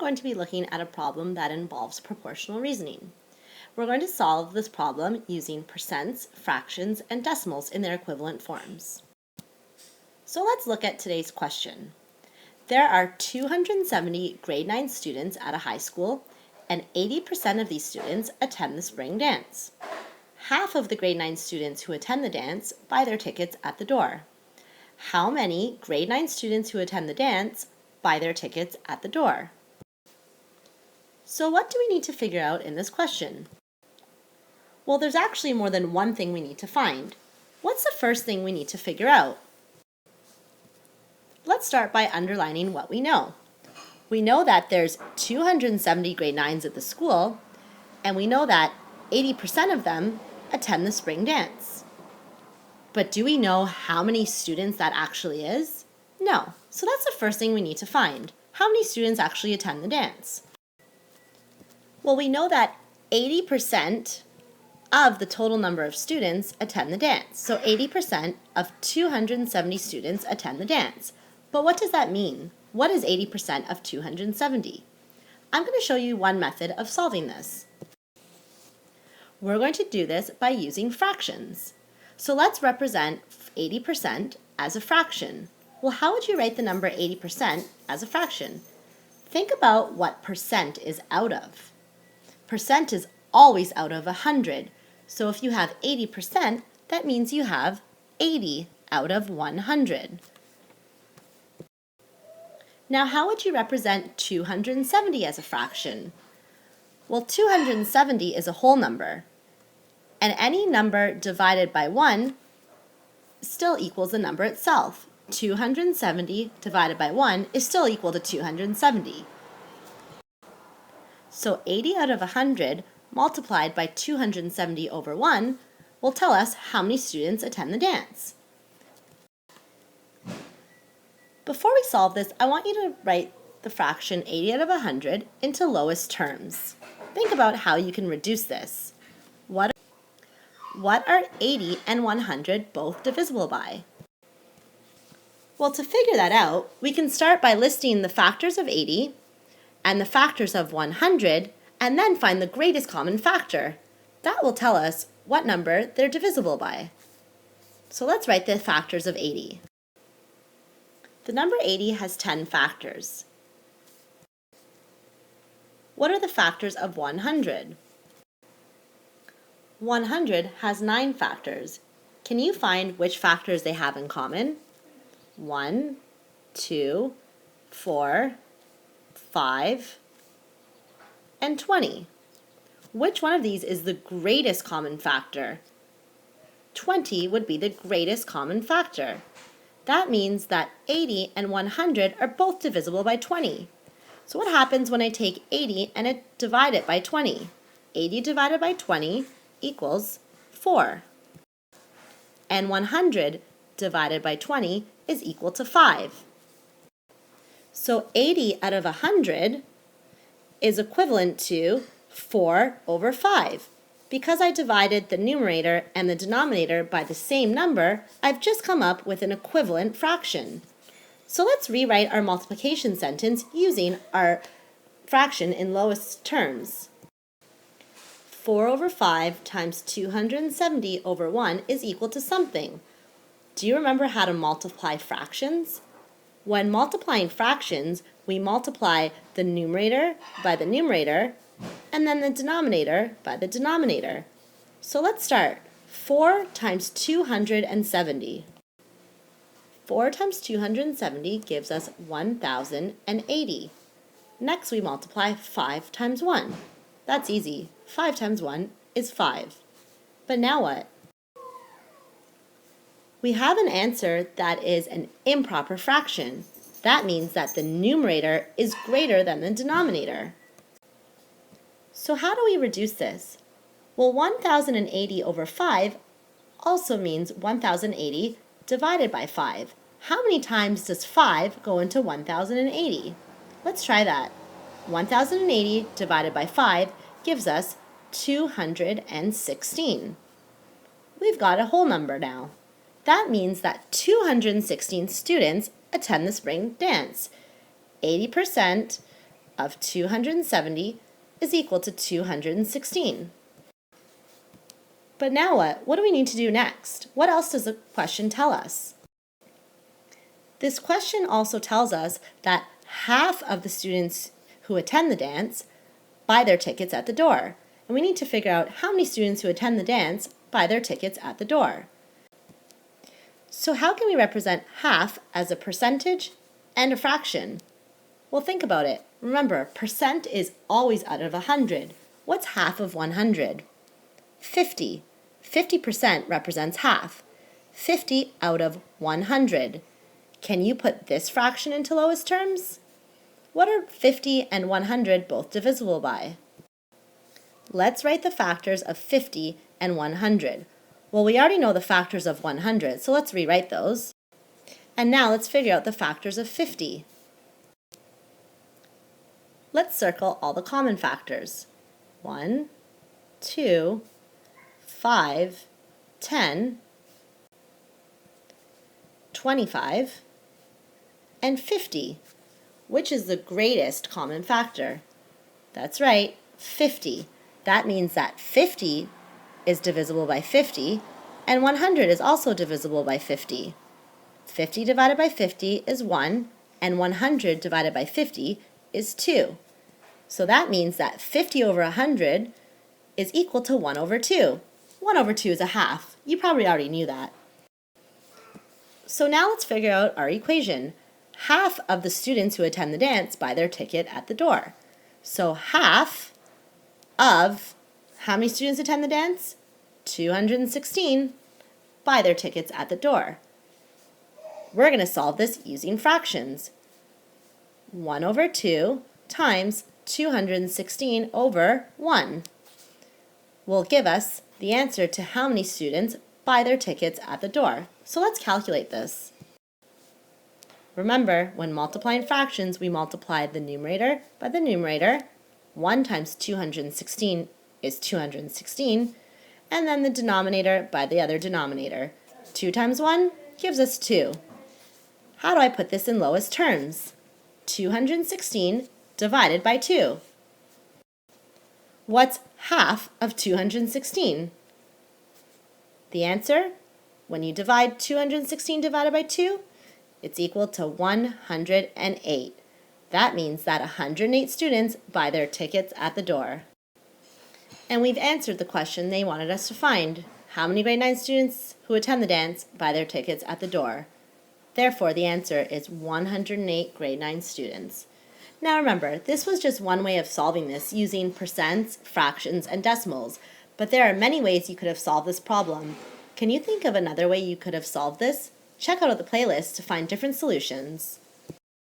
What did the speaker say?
going to be looking at a problem that involves proportional reasoning. We're going to solve this problem using percents, fractions, and decimals in their equivalent forms. So let's look at today's question. There are 270 grade 9 students at a high school, and 80% of these students attend the spring dance. Half of the grade 9 students who attend the dance buy their tickets at the door. How many grade 9 students who attend the dance buy their tickets at the door? So what do we need to figure out in this question? Well, there's actually more than one thing we need to find. What's the first thing we need to figure out? Let's start by underlining what we know. We know that there's 270 grade 9s at the school, and we know that 80% of them attend the spring dance. But do we know how many students that actually is? No. So that's the first thing we need to find. How many students actually attend the dance? Well, we know that 80% of the total number of students attend the dance. So 80% of 270 students attend the dance. But what does that mean? What is 80% of 270? I'm going to show you one method of solving this. We're going to do this by using fractions. So let's represent 80% as a fraction. Well, how would you write the number 80% as a fraction? Think about what percent is out of. Percent is always out of 100. So if you have 80%, that means you have 80 out of 100. Now, how would you represent 270 as a fraction? Well, 270 is a whole number, and any number divided by 1 still equals the number itself. 270 divided by 1 is still equal to 270. So 80 out of 100 multiplied by 270 over 1 will tell us how many students attend the dance. Before we solve this, I want you to write the fraction 80 out of 100 into lowest terms. Think about how you can reduce this. What are 80 and 100 both divisible by? Well, to figure that out, we can start by listing the factors of 80 and the factors of 100, and then find the greatest common factor. That will tell us what number they're divisible by. So let's write the factors of 80. The number 80 has 10 factors. What are the factors of 100? 100 has 9 factors. Can you find which factors they have in common? 1, 2, 4, 5, and 20. Which one of these is the greatest common factor? 20 would be the greatest common factor. That means that 80 and 100 are both divisible by 20. So what happens when I take 80 and I divide it by 20? 80 divided by 20 equals 4. And 100 divided by 20 is equal to 5. So 80 out of 100 is equivalent to 4 over 5. Because I divided the numerator and the denominator by the same number, I've just come up with an equivalent fraction. So let's rewrite our multiplication sentence using our fraction in lowest terms. 4 over 5 times 270 over 1 is equal to something. Do you remember how to multiply fractions? When multiplying fractions, we multiply the numerator by the numerator and then the denominator by the denominator. So let's start. 4 times 270. 4 times 270 gives us 1,080. Next we multiply 5 times 1. That's easy. 5 times 1 is 5. But now what? We have an answer that is an improper fraction. That means that the numerator is greater than the denominator. So how do we reduce this? Well, 1,080 over 5 also means 1,080 divided by 5. How many times does 5 go into 1,080? Let's try that. 1,080 divided by 5 gives us 216. We've got a whole number now. That means that 216 students attend the spring dance. 80% of 270 is equal to 216. But now what? What do we need to do next? What else does the question tell us? This question also tells us that half of the students who attend the dance buy their tickets at the door. And we need to figure out how many students who attend the dance buy their tickets at the door. So how can we represent half as a percentage and a fraction? Well, think about it. Remember, percent is always out of 100. What's half of 100? 50. 50% represents half. 50 out of 100. Can you put this fraction into lowest terms? What are 50 and 100 both divisible by? Let's write the factors of 50 and 100. Well, we already know the factors of 100, so let's rewrite those. And now let's figure out the factors of 50. Let's circle all the common factors. 1, 2, 5, 10, 25, and 50. Which is the greatest common factor? That's right, 50. That means that 50 is divisible by 50, and 100 is also divisible by 50. 50 divided by 50 is 1, and 100 divided by 50 is 2. So that means that 50 over 100 is equal to 1 over 2. 1 over 2 is a half. You probably already knew that. So now let's figure out our equation. Half of the students who attend the dance buy their ticket at the door. So half of how many students attend the dance? 216 buy their tickets at the door. We're going to solve this using fractions. 1 over 2 times 216 over 1 will give us the answer to how many students buy their tickets at the door. So let's calculate this. Remember, when multiplying fractions, we multiply the numerator by the numerator. 1 times 216 is 216, and then the denominator by the other denominator. 2 times 1 gives us 2. How do I put this in lowest terms? 216 divided by 2. What's half of 216? The answer, when you divide 216 divided by 2, it's equal to 108. That means that 108 students buy their tickets at the door. And we've answered the question they wanted us to find. How many grade 9 students who attend the dance buy their tickets at the door? Therefore, the answer is 108 grade 9 students. Now remember, this was just one way of solving this using percents, fractions, and decimals. But there are many ways you could have solved this problem. Can you think of another way you could have solved this? Check out the playlist to find different solutions.